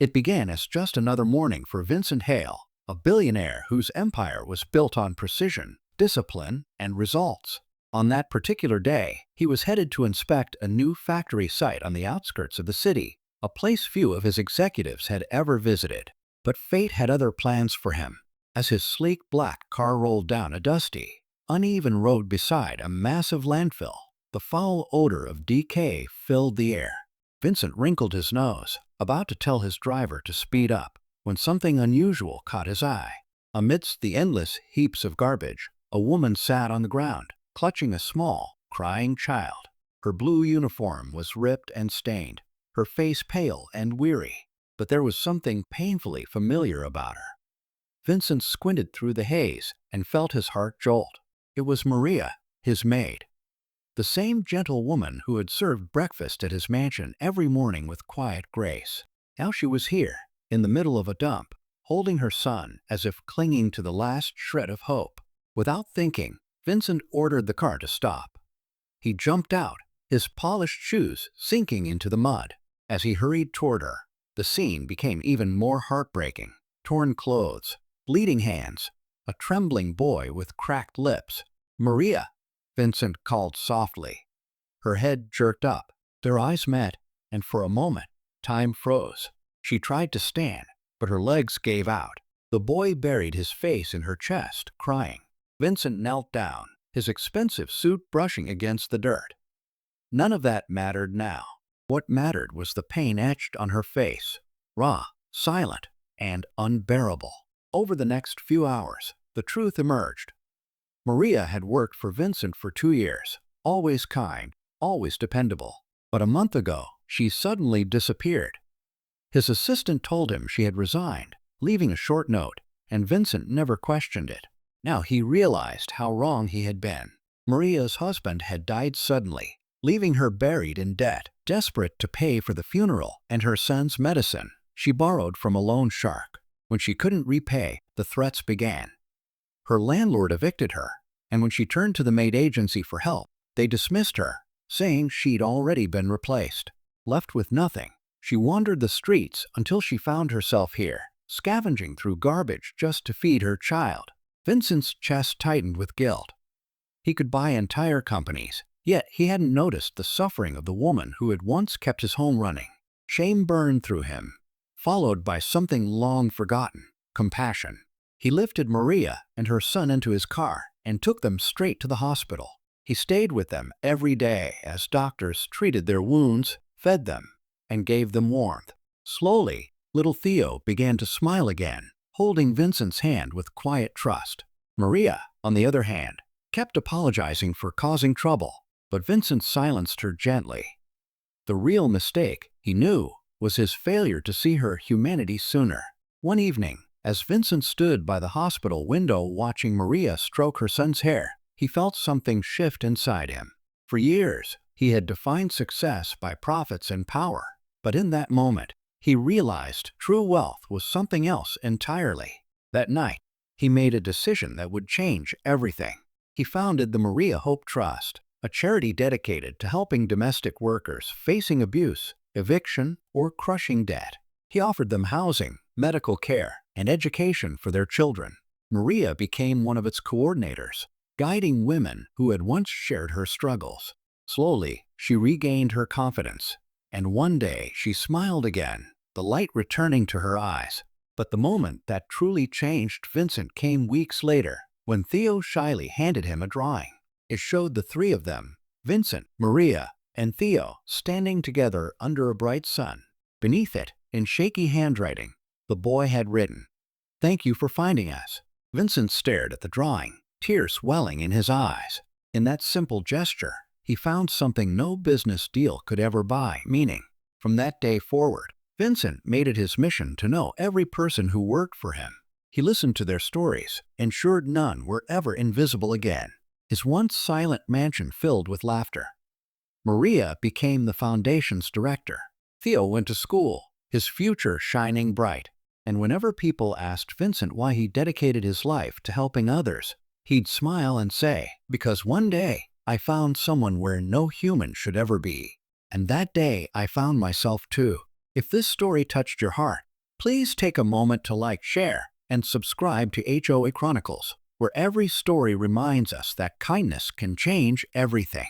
It began as just another morning for Vincent Hale, a billionaire whose empire was built on precision, discipline, and results. On that particular day, he was headed to inspect a new factory site on the outskirts of the city, a place few of his executives had ever visited. But fate had other plans for him. As his sleek black car rolled down a dusty, uneven road beside a massive landfill, the foul odor of decay filled the air. Vincent wrinkled his nose, about to tell his driver to speed up, when something unusual caught his eye. Amidst the endless heaps of garbage, a woman sat on the ground, clutching a small, crying child. Her blue uniform was ripped and stained, her face pale and weary, but there was something painfully familiar about her. Vincent squinted through the haze and felt his heart jolt. It was Maria, his maid. The same gentle woman who had served breakfast at his mansion every morning with quiet grace. Now she was here, in the middle of a dump, holding her son as if clinging to the last shred of hope. Without thinking, Vincent ordered the car to stop. He jumped out, his polished shoes sinking into the mud. As he hurried toward her, the scene became even more heartbreaking. Torn clothes, bleeding hands, a trembling boy with cracked lips. "Maria," Vincent called softly. Her head jerked up. Their eyes met, and for a moment, time froze. She tried to stand, but her legs gave out. The boy buried his face in her chest, crying. Vincent knelt down, his expensive suit brushing against the dirt. None of that mattered now. What mattered was the pain etched on her face, raw, silent, and unbearable. Over the next few hours, the truth emerged. Maria had worked for Vincent for 2 years, always kind, always dependable. But a month ago, she suddenly disappeared. His assistant told him she had resigned, leaving a short note, and Vincent never questioned it. Now he realized how wrong he had been. Maria's husband had died suddenly, leaving her buried in debt. Desperate to pay for the funeral and her son's medicine, she borrowed from a loan shark. When she couldn't repay, the threats began. Her landlord evicted her, and when she turned to the Maid agency for help, they dismissed her, saying she'd already been replaced. Left with nothing, she wandered the streets until she found herself here, scavenging through garbage just to feed her child. Vincent's chest tightened with guilt. He could buy entire companies, yet he hadn't noticed the suffering of the woman who had once kept his home running. Shame burned through him, followed by something long forgotten, compassion. He lifted Maria and her son into his car and took them straight to the hospital. He stayed with them every day as doctors treated their wounds, fed them, and gave them warmth. Slowly, little Theo began to smile again, holding Vincent's hand with quiet trust. Maria, on the other hand, kept apologizing for causing trouble, but Vincent silenced her gently. The real mistake, he knew, was his failure to see her humanity sooner. One evening, as Vincent stood by the hospital window watching Maria stroke her son's hair, he felt something shift inside him. For years, he had defined success by profits and power, but in that moment, he realized true wealth was something else entirely. That night, he made a decision that would change everything. He founded the Maria Hope Trust, a charity dedicated to helping domestic workers facing abuse, eviction, or crushing debt. He offered them housing, medical care, and education for their children. Maria became one of its coordinators, guiding women who had once shared her struggles. Slowly, she regained her confidence, and one day she smiled again, the light returning to her eyes. But the moment that truly changed Vincent came weeks later, when Theo shyly handed him a drawing. It showed the three of them, Vincent, Maria, and Theo, standing together under a bright sun. Beneath it, in shaky handwriting, the boy had written, "Thank you for finding us." Vincent stared at the drawing, tears welling in his eyes. In that simple gesture, he found something no business deal could ever buy, meaning. From that day forward, Vincent made it his mission to know every person who worked for him. He listened to their stories, ensured none were ever invisible again. His once silent mansion filled with laughter. Maria became the foundation's director. Theo went to school, his future shining bright. And whenever people asked Vincent why he dedicated his life to helping others, he'd smile and say, "Because one day, I found someone where no human should ever be. And that day, I found myself too." If this story touched your heart, Please take a moment to like, share, and subscribe to HOA Chronicles, where every story reminds us that kindness can change everything.